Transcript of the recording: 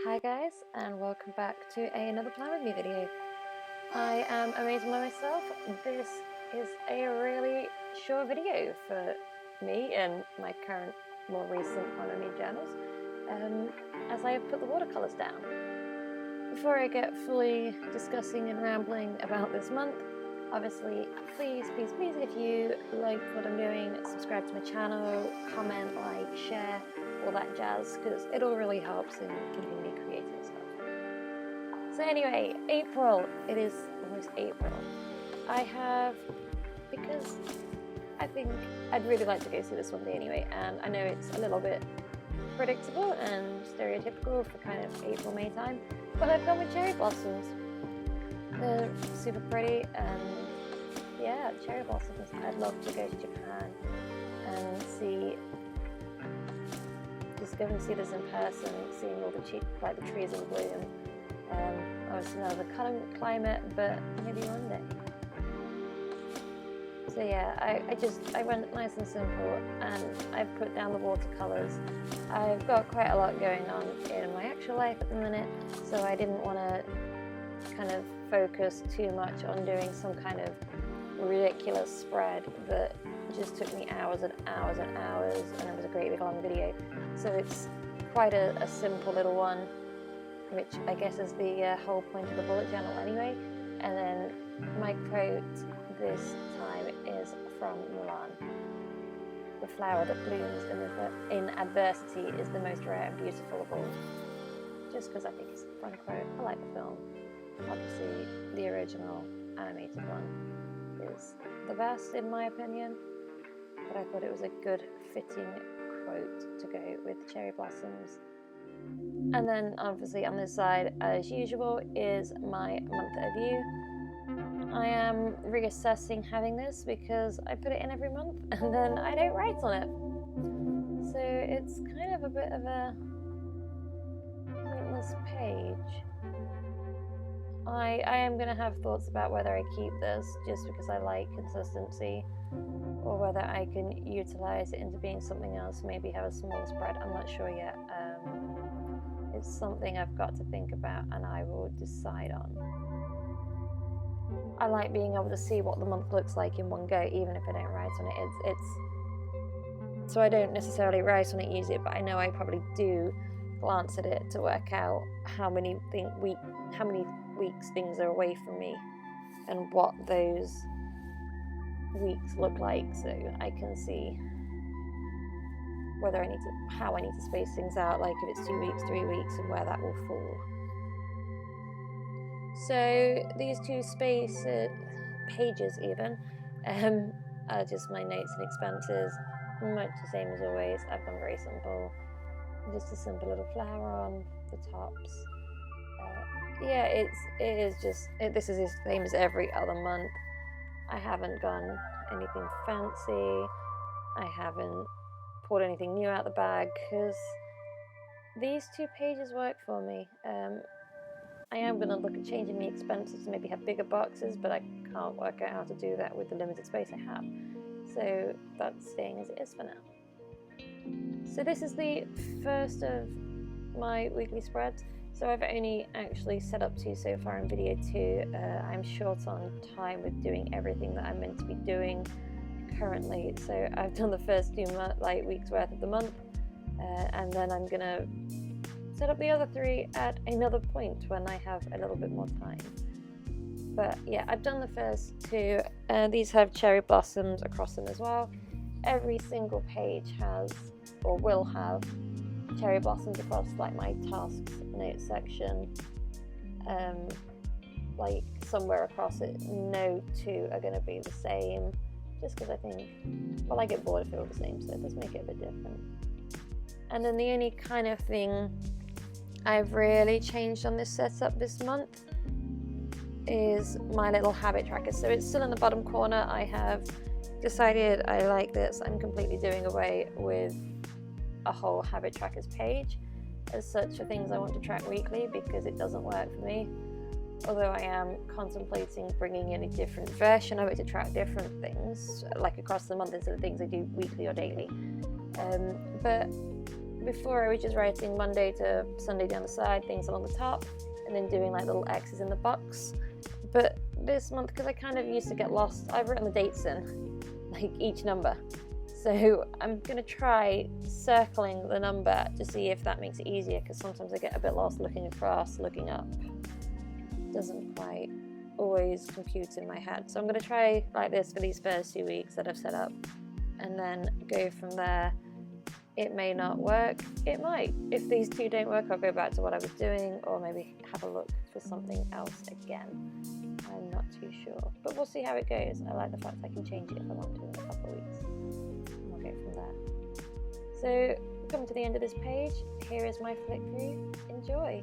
Hi guys, and welcome back to another Plan With Me video. I am amazing by myself. This is a really short video for me and my current, more recent Plan With Me journals, as I have put the watercolours down. Before I get fully discussing and rambling about this month, obviously, please, if you like what I'm doing, subscribe to my channel, comment, like, share, all that jazz, because it all really helps in keeping me creative and stuff. So anyway, April. It is almost April. Because I think I'd really like to go see this one day anyway, and I know it's a little bit predictable and stereotypical for kind of April, May time, but I've gone with cherry blossoms. They're super pretty, and yeah, cherry blossoms. I'd love to go to Japan and go and see this in person, seeing all the trees in bloom. Obviously not the current climate, but maybe one day. So yeah, I went nice and simple, and I've put down the watercolors. I've got quite a lot going on in my actual life at the minute, so I didn't want to kind of focus too much on doing some kind of ridiculous spread that just took me hours and hours and hours, and it was a great big long video. So it's quite a simple little one, which I guess is the whole point of the bullet journal anyway. And then my quote this time is from Milan. "The flower that blooms in adversity is the most rare and beautiful of all." Just because I think it's a fun quote. I like the film. Obviously, the original animated one is the best in my opinion, but I thought it was a good fitting quote to go with cherry blossoms. And then obviously on this side, as usual, is my month of view. I am reassessing having this because I put it in every month and then I don't write on it. So it's kind of a bit of a pointless page. I am going to have thoughts about whether I keep this just because I like consistency, or whether I can utilize it into being something else, maybe have a smaller spread. I'm not sure yet. It's something I've got to think about and I will decide on. I like being able to see what the month looks like in one go, even if I don't write on it. So I don't necessarily write on it, use it, but I know I probably do glance at it to work out how many weeks things are away from me and what those weeks look like, so I can see whether how I need to space things out, like if it's 2 weeks, 3 weeks, and where that will fall. So these two pages even are just my notes and expenses, much the same as always. I've gone very simple, just a simple little flower on the tops. Yeah, this is the same as every other month. I haven't done anything fancy. I haven't pulled anything new out the bag because these two pages work for me. I am going to look at changing the expenses to maybe have bigger boxes, but I can't work out how to do that with the limited space I have. So that's staying as it is for now. So this is the first of my weekly spreads. So I've only actually set up 2 so far in video 2. I'm short on time with doing everything that I'm meant to be doing currently. So I've done the first 2 weeks worth of the month, and then I'm gonna set up the other 3 at another point when I have a little bit more time. But yeah, I've done the first 2. These have cherry blossoms across them as well. Every single page has, or will have, cherry blossoms across like my tasks notes section. Like somewhere across it, no 2 are going to be the same, just because I think, well, I get bored if they're all the same, so it does make it a bit different. And then the only kind of thing I've really changed on this setup this month is my little habit tracker. So it's still in the bottom corner. I have decided I like this. I'm completely doing away with a whole habit trackers page as such for things I want to track weekly, because it doesn't work for me. Although I am contemplating bringing in a different version of it to track different things, like across the month, instead of things I do weekly or daily. But before I was just writing Monday to Sunday down the side, things along the top, and then doing like little X's in the box. But this month, because I kind of used to get lost, I've written the dates in, like each number. So I'm going to try circling the number to see if that makes it easier, because sometimes I get a bit lost looking across, looking up. It doesn't quite always compute in my head. So I'm going to try like this for these first 2 weeks that I've set up, and then go from there. It may not work, it might. If these two don't work, I'll go back to what I was doing, or maybe have a look for something else again. I'm not too sure, but we'll see how it goes. I like the fact I can change it if I want to in a couple of weeks. And I'll go from there. So, come to the end of this page. Here is my flick through. Enjoy.